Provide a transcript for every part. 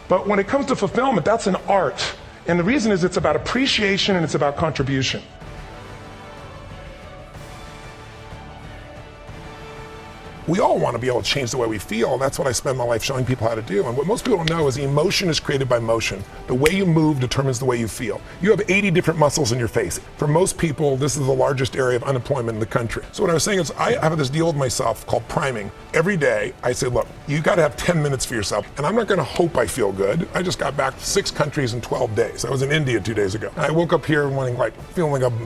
But when it comes to fulfillment, that's an art. And the reason is it's about appreciation and it's about contribution. We all want to be able to change the way we feel, and that's what I spend my life showing people how to do. And what most people don't know is emotion is created by motion. The way you move determines the way you feel. You have 80 different muscles in your face. For most people, this is the largest area of unemployment in the country. So what I was saying is I have this deal with myself called priming. Every day, I say, look, you got to have 10 minutes for yourself. And I'm not going to hope I feel good. I just got back to 6 countries in 12 days. I was in India 2 days ago. And I woke up here feeling like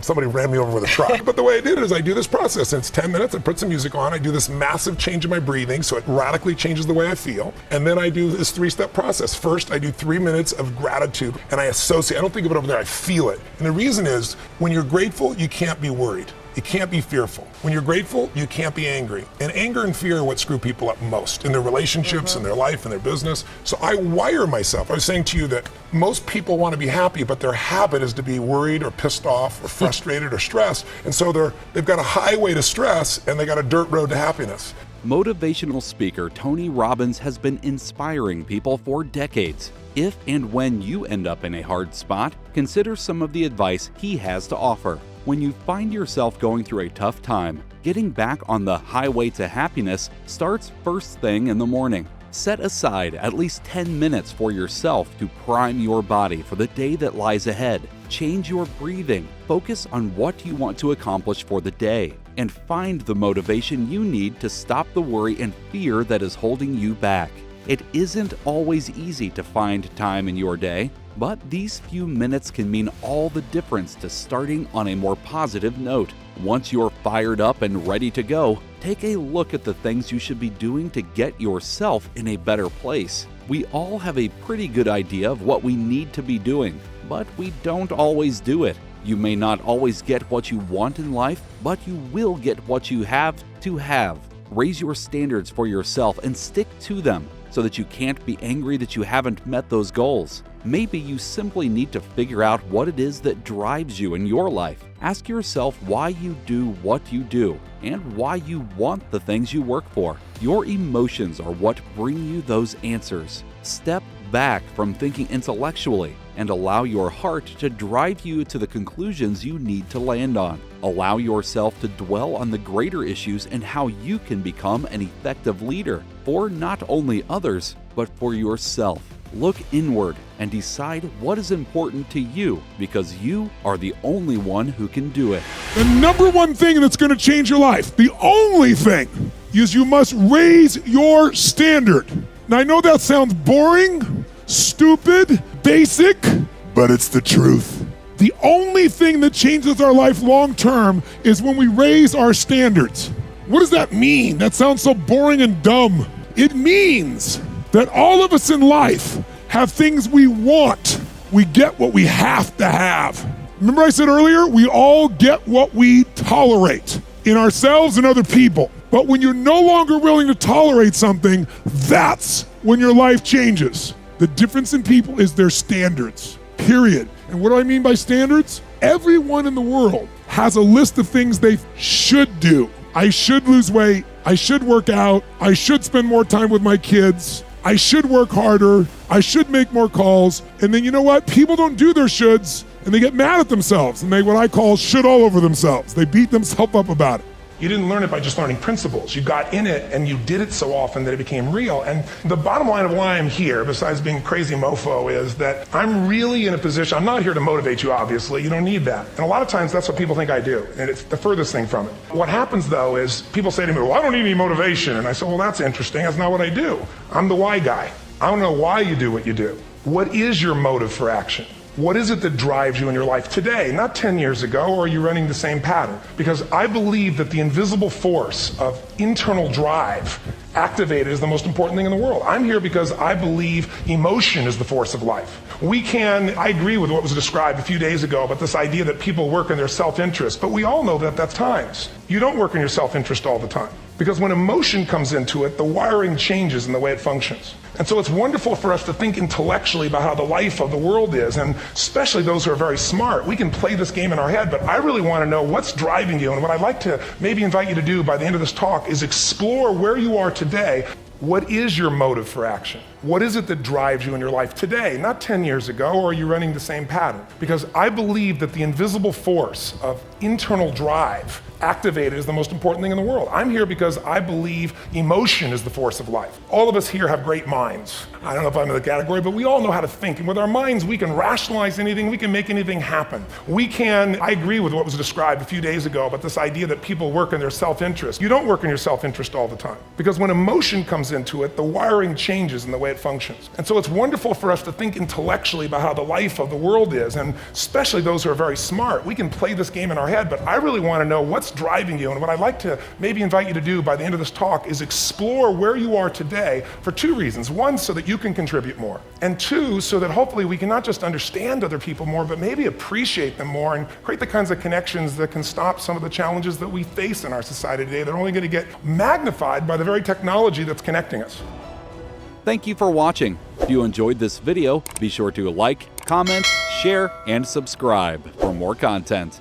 somebody ran me over with a truck. But the way I did it is I do this process. And it's 10 minutes. I put some music on. I do this massive change in my breathing, so it radically changes the way I feel. And then I do this 3-step process. First, I do 3 minutes of gratitude, and I associate. I don't think of it over there, I feel it. And the reason is, when you're grateful, you can't be worried. You can't be fearful. When you're grateful, you can't be angry. And anger and fear are what screw people up most in their relationships, in their life, in their business. So I wire myself. I was saying to you that most people want to be happy, but their habit is to be worried or pissed off or frustrated or stressed. And so they've got a highway to stress and they got a dirt road to happiness. Motivational speaker Tony Robbins has been inspiring people for decades. If and when you end up in a hard spot, consider some of the advice he has to offer. When you find yourself going through a tough time, getting back on the highway to happiness starts first thing in the morning. Set aside at least 10 minutes for yourself to prime your body for the day that lies ahead. Change your breathing, focus on what you want to accomplish for the day, and find the motivation you need to stop the worry and fear that is holding you back. It isn't always easy to find time in your day, but these few minutes can mean all the difference to starting on a more positive note. Once you're fired up and ready to go, take a look at the things you should be doing to get yourself in a better place. We all have a pretty good idea of what we need to be doing, but we don't always do it. You may not always get what you want in life, but you will get what you have to have. Raise your standards for yourself and stick to them so that you can't be angry that you haven't met those goals. Maybe you simply need to figure out what it is that drives you in your life. Ask yourself why you do what you do and why you want the things you work for. Your emotions are what bring you those answers. Step back from thinking intellectually and allow your heart to drive you to the conclusions you need to land on. Allow yourself to dwell on the greater issues and how you can become an effective leader for not only others, but for yourself. Look inward and decide what is important to you, because you are the only one who can do it. The number one thing that's going to change your life, the only thing, is you must raise your standard. Now, I know that sounds boring, stupid, basic, but it's the truth. The only thing that changes our life long term is when we raise our standards. What does that mean? That sounds so boring and dumb. It means that all of us in life have things we want. We get what we have to have. Remember I said earlier, we all get what we tolerate in ourselves and other people. But when you're no longer willing to tolerate something, that's when your life changes. The difference in people is their standards, period. And what do I mean by standards? Everyone in the world has a list of things they should do. I should lose weight. I should work out. I should spend more time with my kids. I should work harder. I should make more calls. And then you know what? People don't do their shoulds and they get mad at themselves and they what I call should all over themselves. They beat themselves up about it. You didn't learn it by just learning principles. You got in it and you did it so often that it became real. And the bottom line of why I'm here, besides being a crazy mofo, is that I'm really in a position, I'm not here to motivate you, obviously. You don't need that. And a lot of times that's what people think I do. And it's the furthest thing from it. What happens though is people say to me, well, I don't need any motivation. And I say, well, that's interesting. That's not what I do. I'm the why guy. I don't know why you do what you do. What is your motive for action? What is it that drives you in your life today, not 10 years ago, or are you running the same pattern? Because I believe that the invisible force of internal drive activated is the most important thing in the world. I'm here because I believe emotion is the force of life. I agree with what was described a few days ago about this idea that people work in their self-interest, but we all know that that's times. You don't work in your self-interest all the time. Because when emotion comes into it, the wiring changes in the way it functions. And so it's wonderful for us to think intellectually about how the life of the world is, and especially those who are very smart. We can play this game in our head, but I really want to know what's driving you. And what I'd like to maybe invite you to do by the end of this talk is explore where you are today. What is your motive for action? What is it that drives you in your life today, not 10 years ago, or are you running the same pattern? Because I believe that the invisible force of internal drive activated is the most important thing in the world. I'm here because I believe emotion is the force of life. All of us here have great minds. I don't know if I'm in the category, but we all know how to think. And with our minds, we can rationalize anything, we can make anything happen. I agree with what was described a few days ago about this idea that people work in their self-interest. You don't work in your self-interest all the time. Because when emotion comes into it, the wiring changes in the way it functions. And so it's wonderful for us to think intellectually about how the life of the world is, and especially those who are very smart. We can play this game in our head, but I really want to know what's driving you. And what I'd like to maybe invite you to do by the end of this talk is explore where you are today for two reasons. One, so that you can contribute more. And two, so that hopefully we can not just understand other people more, but maybe appreciate them more and create the kinds of connections that can stop some of the challenges that we face in our society today. They're only going to get magnified by the very technology that's connecting us. Thank you for watching. If you enjoyed this video, be sure to like, comment, share, and subscribe for more content.